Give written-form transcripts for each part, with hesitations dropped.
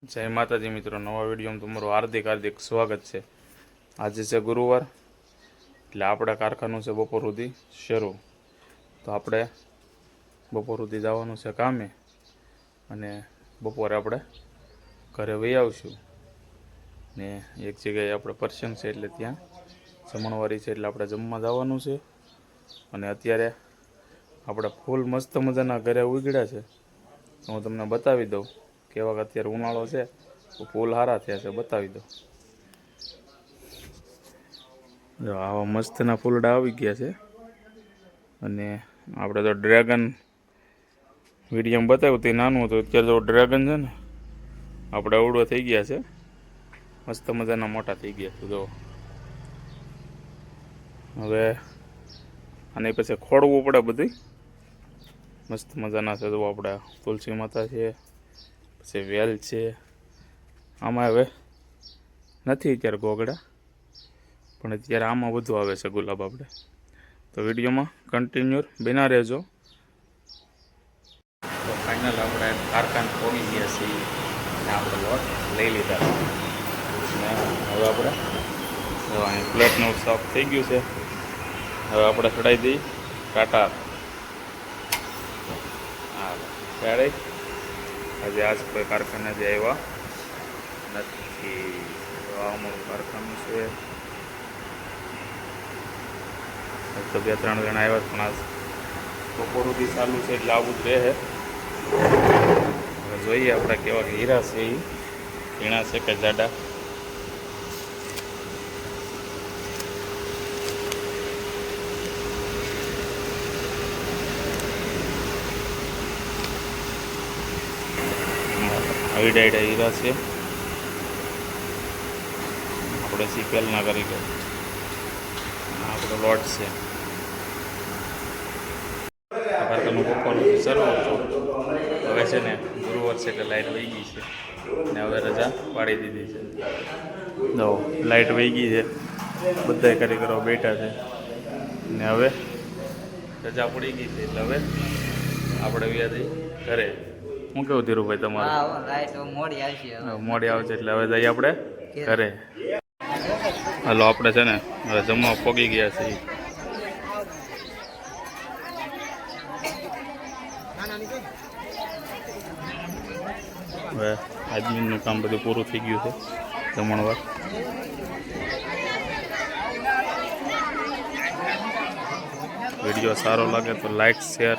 જય માતાજી મિત્રો, નવા વિડીયોમાં તમારું હાર્દિક હાર્દિક સ્વાગત છે। આજે છે ગુરુવાર, એટલે આપણે કારખાનું છે બપોર સુધી શરૂ। તો આપણે બપોર સુધી જવાનું છે કામે, અને બપોરે આપણે ઘરે વહી આવશું। ને એક જગ્યાએ આપણે પ્રસંગ છે એટલે ત્યાં જમણવારી છે એટલે આપણે જમવા જવાનું છે। અને અત્યારે આપણે ફૂલ મસ્ત મજાના ઘરે ઉગડ્યા છે, તો હું તમને બતાવી દઉં કેવા અત્યારે ઉનાળો છે તો ફૂલ સારા થયા છે, બતાવી દો। જો આવા મસ્તના ફૂલડા આવી ગયા છે। અને આપણે તો ડ્રેગન વિડીયોમાં બતાવ્યું તે નાનું હતું, અત્યારે તો ડ્રેગન છે ને આપણે અવળો થઈ ગયા છે, મસ્ત મજાના મોટા થઈ ગયા છે। જો હવે આની પછી ખોડવું પડે બધી, મસ્ત મજાના છે। જો આપણે તુલસી માતા છે, પછી વેલ છે, આમાં હવે નથી અત્યારે ગોગડા, પણ અત્યારે આમાં વધુ આવે છે ગુલાબ। આપણે તો વિડીયોમાં કન્ટિન્યુ બના રહેજો। તો ફાઇનલ આપણે કારખાને પહોંચી ગયા છીએ અને આપણે લોટ લઈ લીધા છે। અને હવે આપણે અહીં પ્લેટનું સાફ થઈ ગયું છે, હવે આપણે ચડાવી દઈએ ટાટા। હા ત્યારે આજે આજ કોઈ કારખાને જે આવ્યા નથી। અમારું કારખાનું છે, તો 2-3 જણા આવ્યા, પણ આજ બપોર સુધી ચાલુ છે એટલે આવું જ રહે। હવે જોઈએ આપણે કેવા હીરા છે, એ ઝીણા છે કે જાડા। આઈડા હીરા છે, આપણે સિકેલના કરી ગયો, આપણો લોટ છે। કારખાનું બપોરનું શરૂ હતું, હવે છે ને ગુરુવાર છે એટલે લાઇટ વહી ગઈ છે, ને હવે રજા પાડી દીધી છે। જો લાઇટ વહી ગઈ છે, બધા કારીગરો બેઠા છે, ને હવે રજા પડી ગઈ છે એટલે હવે આપણે વ્યાજે ઘરે। શું કેવું ધીરુભાઈ તમારું? મોડી આવશે એટલે હવે જઈએ આપણે ઘરે। હાલો આપણે છે ને હવે જમવા પોગી ગયા છીએ। હવે એડમિનનું કામ બધું પૂરું થઈ ગયું છે, જમણવાર। વિડીયો સારો લાગે તો લાઈક, શેર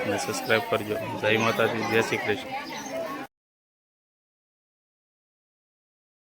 અને સબસ્ક્રાઈબ કરજો। જય માતાજી, જય શ્રી કૃષ્ણ।